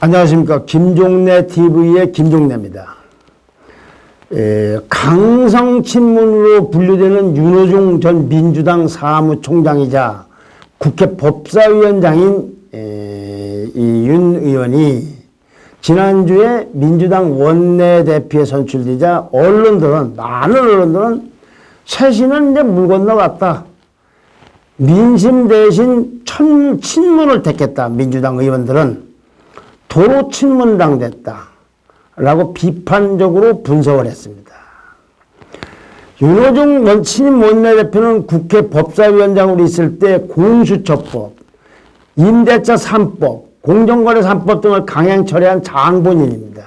안녕하십니까. 김종래 TV의 김종래입니다. 강성친문으로 분류되는 윤호중 전 민주당 사무총장이자 국회 법사위원장인 이 윤 의원이 지난주에 민주당 원내대표에 선출되자 많은 언론들은 쇄신은 이제 물 건너갔다. 민심 대신 친문을 택했다. 민주당 의원들은 도로 친문당 됐다 라고 비판적으로 분석을 했습니다. 윤호중 신임 원내대표는 국회 법사위원장으로 있을 때 공수처법, 임대차 3법, 공정거래 3법 등을 강행 처리한 장본인입니다.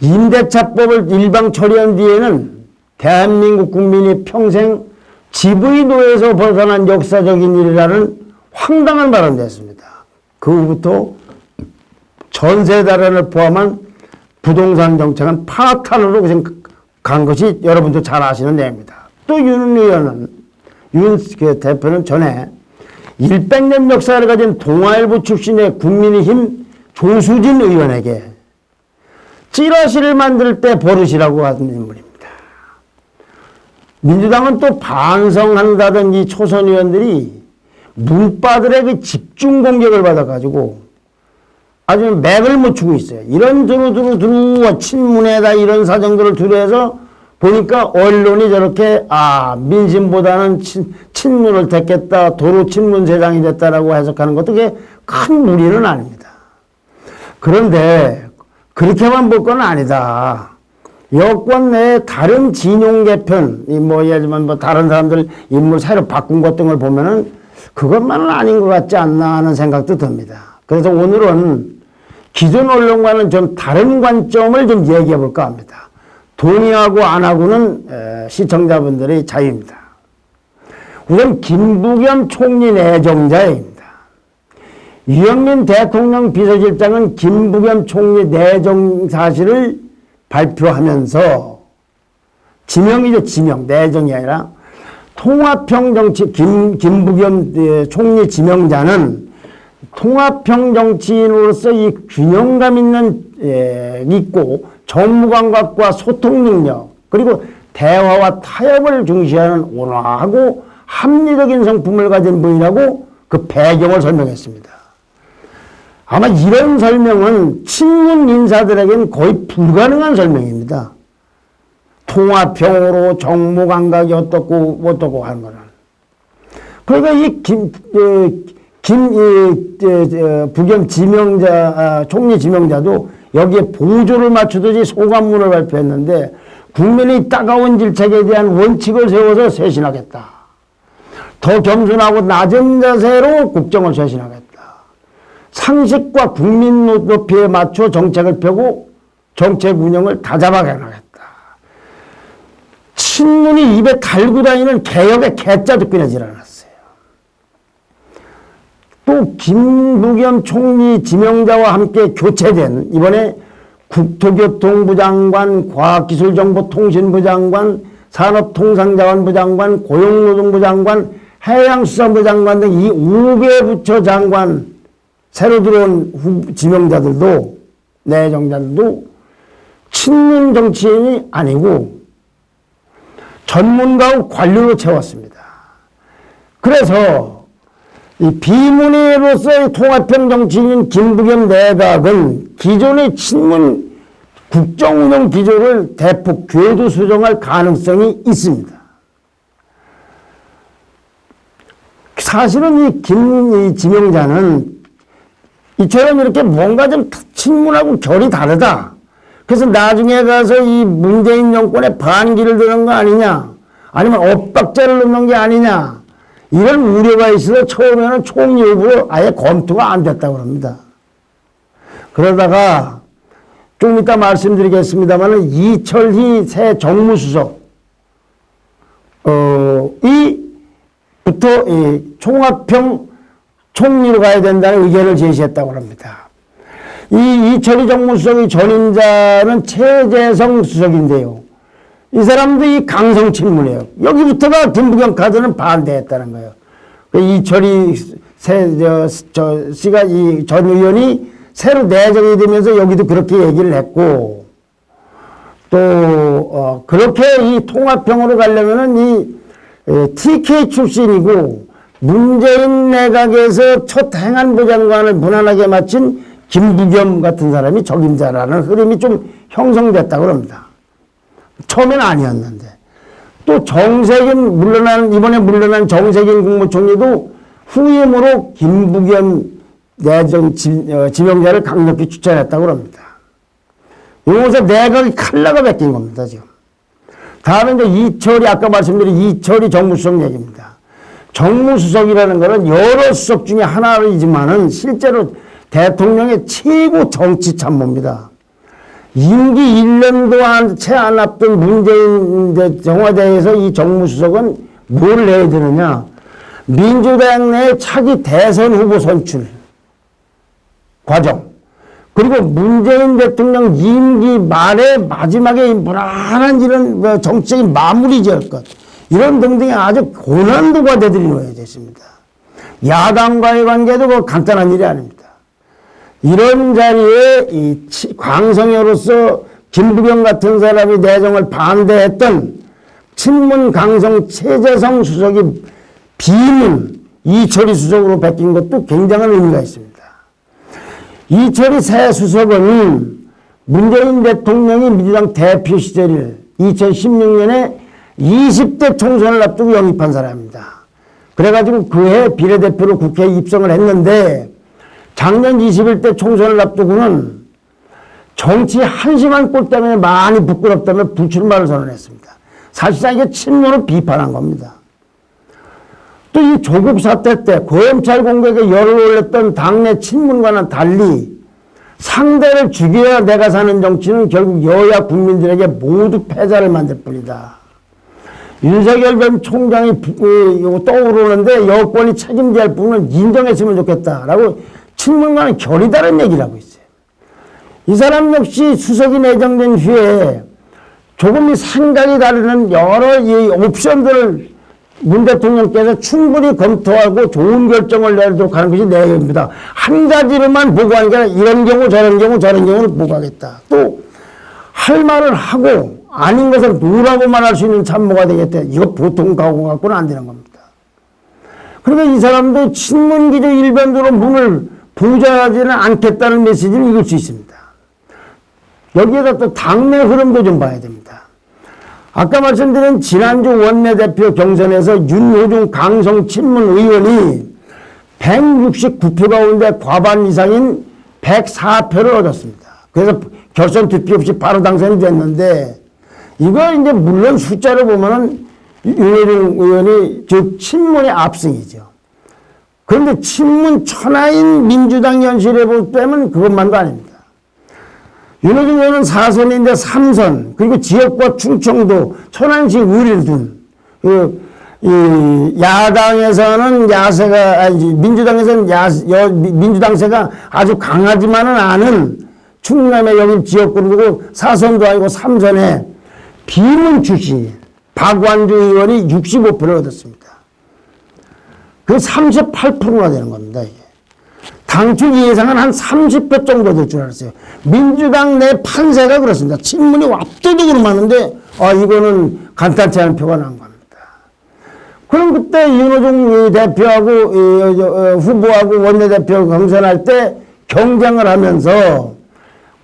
임대차법을 일방 처리한 뒤에는 대한민국 국민이 평생 집의 노예에서 벗어난 역사적인 일이라는 황당한 발언을 했습니다. 그 후부터 전세 달란을 포함한 부동산 정책은 파탄으로 그냥 간 것이 여러분도 잘 아시는 내용입니다. 또 윤 대표는 전에 100년 역사를 가진 동아일보 출신의 국민의힘 조수진 의원에게 찌라시를 만들 때 버릇이라고 하는 인물입니다. 민주당은 또 반성한다던 이 초선 의원들이 문바들의 그 집중 공격을 받아가지고 아주 맥을 못 추고 있어요. 이런 두루 친문에다 이런 사정들을 두루해서 보니까 언론이 저렇게 민심보다는 친문을 택했다. 도로 친문 세상이 됐다라고 해석하는 것도 그게 큰 무리는 아닙니다. 그런데 그렇게만 볼 건 아니다. 여권 내에 다른 진영 개편, 예를 들면 다른 사람들 인물 새로 바꾼 것 등을 보면은 그것만은 아닌 것 같지 않나 하는 생각도 듭니다. 그래서 오늘은 기존 언론과는 좀 다른 관점을 좀 얘기해 볼까 합니다. 동의하고 안 하고는 시청자분들의 자유입니다. 우선 김부겸 총리 내정자입니다. 유영민 대통령 비서실장은 김부겸 총리 내정 사실을 발표하면서 지명이죠. 지명. 내정이 아니라 통합형 정치 김부겸 총리 지명자는 통합형 정치인으로서 이 균형감 있고 정무감각과 소통 능력 그리고 대화와 타협을 중시하는 온화하고 합리적인 성품을 가진 분이라고 그 배경을 설명했습니다. 아마 이런 설명은 친문 인사들에게는 거의 불가능한 설명입니다. 통합형으로 정무감각이 어떻고 하는 거는. 그러니까 이 부겸 총리 지명자도 여기에 보조를 맞추듯이 소감문을 발표했는데 국민의 따가운 질책에 대한 원칙을 세워서 쇄신하겠다. 더 겸손하고 낮은 자세로 국정을 쇄신하겠다. 상식과 국민 높이에 맞춰 정책을 펴고 정책 운영을 다잡아게 하겠다. 친문이 입에 달고 다니는 개혁의 개자도 끊어지지 않았어요. 또 김부겸 총리 지명자와 함께 교체된 이번에 국토교통부 장관, 과학기술정보통신부 장관, 산업통상자원부 장관, 고용노동부 장관, 해양수산부 장관 등 이 5개 부처 장관 새로 들어온 지명자들도 내정자들도 친문 정치인이 아니고 전문가와 관료로 채웠습니다. 그래서 이 비문의로서의 통합형 정치인인 김부겸 내각은 기존의 친문 국정운영 기조를 대폭 궤도 수정할 가능성이 있습니다. 사실은 이 지명자는 이처럼 이렇게 뭔가 좀 친문하고 결이 다르다. 그래서 나중에 가서 이 문재인 정권에 반기를 드는 거 아니냐, 아니면 엇박자를 넣는 게 아니냐, 이런 우려가 있어서 처음에는 총리 일부러 아예 검토가 안 됐다고 합니다. 그러다가 좀 이따 말씀드리겠습니다만 이철희 새 정무수석 부터 이 통합형 총리로 가야 된다는 의견을 제시했다고 합니다. 이 이철희 정무수석의 전임자는 최재성 수석인데요. 이 사람도 이 강성 친문이에요. 여기부터가 김부겸 카드는 반대했다는 거예요. 이철희 씨가 이 전 의원이 새로 내정이 되면서 여기도 그렇게 얘기를 했고, 또 그렇게 이 통합형으로 가려면은 이 TK 출신이고 문재인 내각에서 첫 행안부 장관을 무난하게 마친 김부겸 같은 사람이 적임자라는 흐름이 좀 형성됐다고 합니다. 처음엔 아니었는데. 또 이번에 물러난 정세균 국무총리도 후임으로 김부겸 지명자를 강력히 추천했다고 합니다. 이것에 내각이 칼라가 베낀 겁니다, 지금. 다음에 이제 아까 말씀드린 이철이 정무수석 얘기입니다. 정무수석이라는 것은 여러 수석 중에 하나이지만은 실제로 대통령의 최고 정치 참모입니다. 임기 1년도 채 안 앞둔 문재인 청와대에서 이 정무수석은 뭘 해야 되느냐. 민주당 내 차기 대선 후보 선출 과정, 그리고 문재인 대통령 임기 말에 마지막에 무난한 이런 정치적인 마무리 지을 것, 이런 등등의 아주 고난도 과제들이 놓여져 있습니다. 야당과의 관계도 간단한 일이 아닙니다. 이런 자리에 이 광성여로서 김부겸 같은 사람이 내정을 반대했던 친문 강성 최재성 수석이 비문 이철이 수석으로 바뀐 것도 굉장한 의미가 있습니다. 이철이 새 수석은 문재인 대통령이 민주당 대표 시절 2016년에 20대 총선을 앞두고 영입한 사람입니다. 그래가지고 그해 비례대표로 국회에 입성을 했는데 작년 21대 총선을 앞두고는 정치 한심한 꼴 때문에 많이 부끄럽다며 불출마를 선언했습니다. 사실상 이게 친문을 비판한 겁니다. 또 이 조국 사태 때 검찰 공격에 열을 올렸던 당내 친문과는 달리 상대를 죽여야 내가 사는 정치는 결국 여야 국민들에게 모두 패자를 만들 뿐이다. 윤석열 전 총장이 떠오르는데 여권이 책임져야 할 부분은 인정했으면 좋겠다라고 친문과는 결이 다른 얘기를 하고 있어요. 이 사람 역시 수석이 내정된 후에 조금 생각이 다르는 여러 이 옵션들을 문 대통령께서 충분히 검토하고 좋은 결정을 내도록 하는 것이 내용입니다. 한 가지로만 보고하니까 이런 경우 저런 경우를 보고하겠다. 또 할 말을 하고 아닌 것을 누라고 말할 수 있는 참모가 되겠다. 이거 보통 각오 갖고는 안 되는 겁니다. 그러니까 이 사람도 친문기조 일변도로 문을 부자하지는 않겠다는 메시지를 읽을 수 있습니다. 여기에다 또 당내 흐름도 좀 봐야 됩니다. 아까 말씀드린 지난주 원내대표 경선에서 윤호중 강성 친문 의원이 169표 가운데 과반 이상인 104표를 얻었습니다. 그래서 결선 투표 없이 바로 당선이 됐는데, 이거 이제 물론 숫자를 보면은 윤호중 의원이 즉 친문의 압승이죠. 그런데 친문 천하인 민주당 현실에 보면 그것만도 아닙니다. 윤호중 의원은 4선인데 3선, 그리고 지역과 충청도, 천안시 의리를 둔, 야당에서는 민주당에서는 민주당세가 아주 강하지만은 않은 충남의 여기 지역구를 두고 4선도 아니고 3선에 비문 출신인 박완주 의원이 65표를 얻었습니다. 그 38%가 되는 겁니다, 이게. 당초 예상은 한 30표 정도 될 줄 알았어요. 민주당 내 판세가 그렇습니다. 친문이 압도적으로 많은데, 이거는 간단치 않은 표가 난 겁니다. 그럼 그때 윤호중 대표하고, 후보하고 원내대표 경선할 때 경쟁을 하면서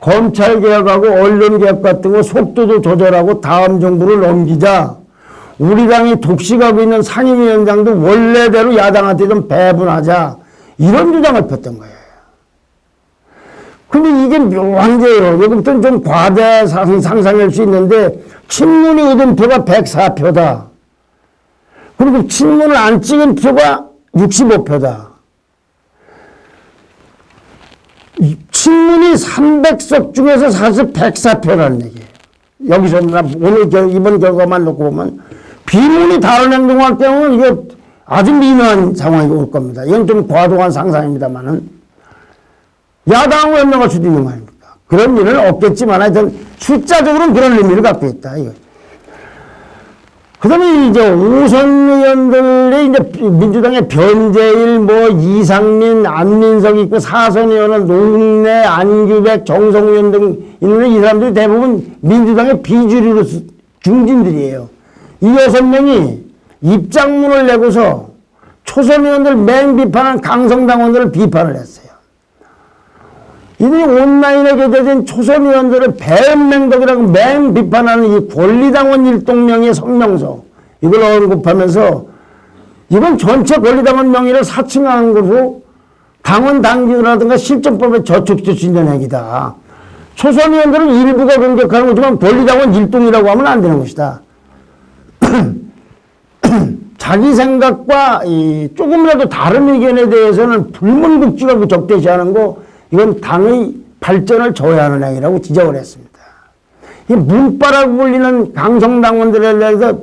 검찰개혁하고 언론개혁 같은 거 속도도 조절하고 다음 정부를 넘기자 우리 당이 독식하고 있는 상임위원장도 원래대로 야당한테 좀 배분하자, 이런 주장을 폈던 거예요. 근데 이게 묘한 게요. 여기부터는 좀 과대 상상할 수 있는데, 친문이 얻은 표가 104표다. 그리고 친문을 안 찍은 표가 65표다. 친문이 300석 중에서 사실 104표라는 얘기예요. 여기서 오늘 이번 결과만 놓고 보면 비문이 다른 행동할 경우는 이게 아주 미묘한 상황이 올 겁니다. 이건 좀 과도한 상상입니다만은 야당을 연명할 수도 있는 거 아닙니까? 그런 일은 없겠지만 하여튼 숫자적으로는 그런 의미를 갖고 있다. 이거. 그 다음에 이제 오선 의원들의 이제 민주당의 변재일, 뭐 이상민, 안민석 있고, 사선 의원은 노웅래, 안규백, 정성 의원 등 있는 이 사람들이 대부분 민주당의 비주류로 중진들이에요. 이 6명이 입장문을 내고서 초선 의원들 맹비판한 강성당원들을 비판을 했어요. 이들이 온라인에 게재된 초선 의원들을 배은맹덕이라고 맹비판하는 이 권리당원 일동명의 성명서, 이걸 언급하면서 이건 전체 권리당원 명의를 사칭하는 것으로 당원 당규라든가 실정법에 저촉될 수 있는 행위다. 초선 의원들은 일부가 공격하는 거지만 권리당원 일동이라고 하면 안 되는 것이다. 자기 생각과 조금이라도 다른 의견에 대해서는 불문국지가 적대시하는 거, 이건 당의 발전을 저해하는 행위라고 지적을 했습니다. 이 문바라고 불리는 강성당원들에 대해서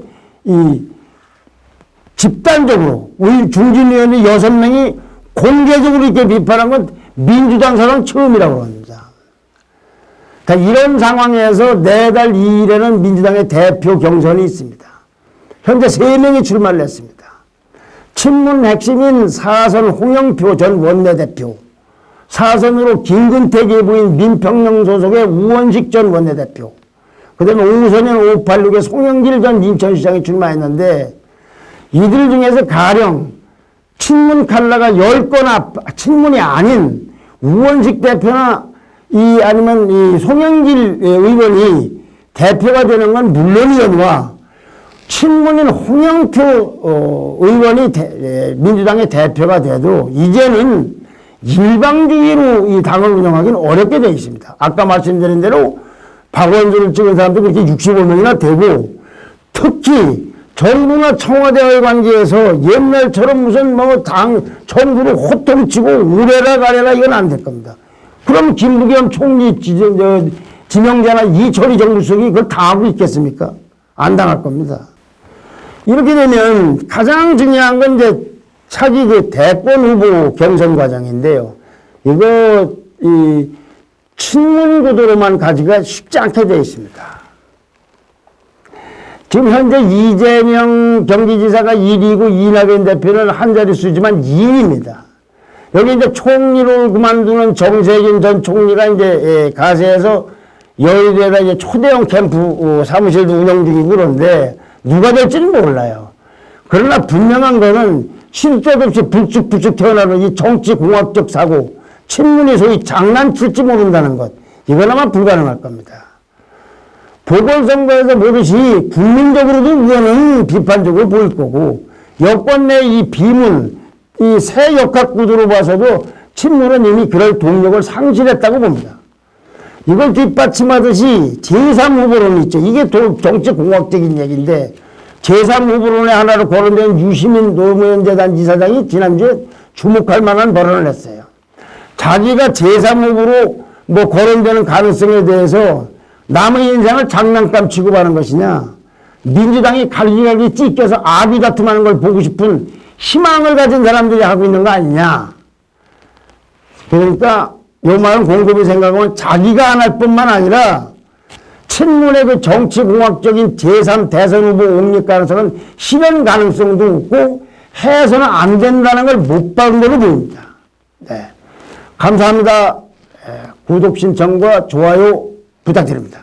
집단적으로 우리 중진위원회 6명이 공개적으로 이렇게 비판한 건 민주당 사상 처음이라고 합니다. 그러니까 이런 상황에서 내달 2일에는 민주당의 대표 경선이 있습니다. 현재 3명이 출마를 했습니다. 친문 핵심인 사선 홍영표 전 원내대표, 사선으로 김근택의 부인 민평영 소속의 우원식 전 원내대표, 그 다음에 5선연 586의 송영길 전 인천시장이 출마했는데, 이들 중에서 가령 친문 칼라가 10건 친문이 아닌 우원식 대표나 아니면 이 송영길 의원이 대표가 되는 건 물론이거니와 친문인 홍영표 의원이 민주당의 대표가 돼도 이제는 일방주의로 이 당을 운영하기는 어렵게 되어 있습니다. 아까 말씀드린 대로 박원순을 찍은 사람도 그렇게 65명이나 되고, 특히 정부나 청와대와의 관계에서 옛날처럼 무슨 뭐 정부를 호통치고 우래라 가래라 이건 안 될 겁니다. 그럼 김부겸 총리 지명자나 이철희 정부수석이 그걸 당하고 있겠습니까? 안 당할 겁니다. 이렇게 되면 가장 중요한 건 이제 차기 그 대권 후보 경선 과정인데요. 이거 친문 구도로만 가기가 쉽지 않게 되어 있습니다. 지금 현재 이재명 경기지사가 1위고 이낙연 대표는 한 자릿수지만 2위입니다. 여기 이제 총리를 그만두는 정세균 전 총리가 이제 가세해서 여의도에다 이제 초대형 캠프 사무실도 운영 중이고 그런데 누가 될지는 몰라요. 그러나 분명한 거는 시도 때도 없이 불쑥불쑥 태어나는 이 정치공학적 사고, 친문이 소위 장난칠지 모른다는 것, 이건 아마 불가능할 겁니다. 보궐선거에서 보듯이 국민적으로도 우원은 비판적으로 보일 거고, 여권 내 이 비문, 이 새 역학구도로 봐서도 친문은 이미 그럴 동력을 상실했다고 봅니다. 이걸 뒷받침하듯이 제3후보론이 있죠. 이게 정치공학적인 얘기인데, 제3후보론의 하나로 거론된 유시민 노무현재단 이사장이 지난주에 주목할 만한 발언을 했어요. 자기가 제3후보로 뭐 거론되는 가능성에 대해서 남의 인생을 장난감 취급하는 것이냐, 민주당이 갈기갈기 찢겨서 아비다툼하는 걸 보고 싶은 희망을 가진 사람들이 하고 있는 거 아니냐. 그러니까 요 말은 곰곰이 생각하면 자기가 안 할 뿐만 아니라 친문의 그 정치공학적인 제3 대선 후보 옹립 가능성은 실현 가능성도 없고 해서는 안 된다는 걸 못 박은 걸로 보입니다. 네. 감사합니다. 구독 신청과 좋아요 부탁드립니다.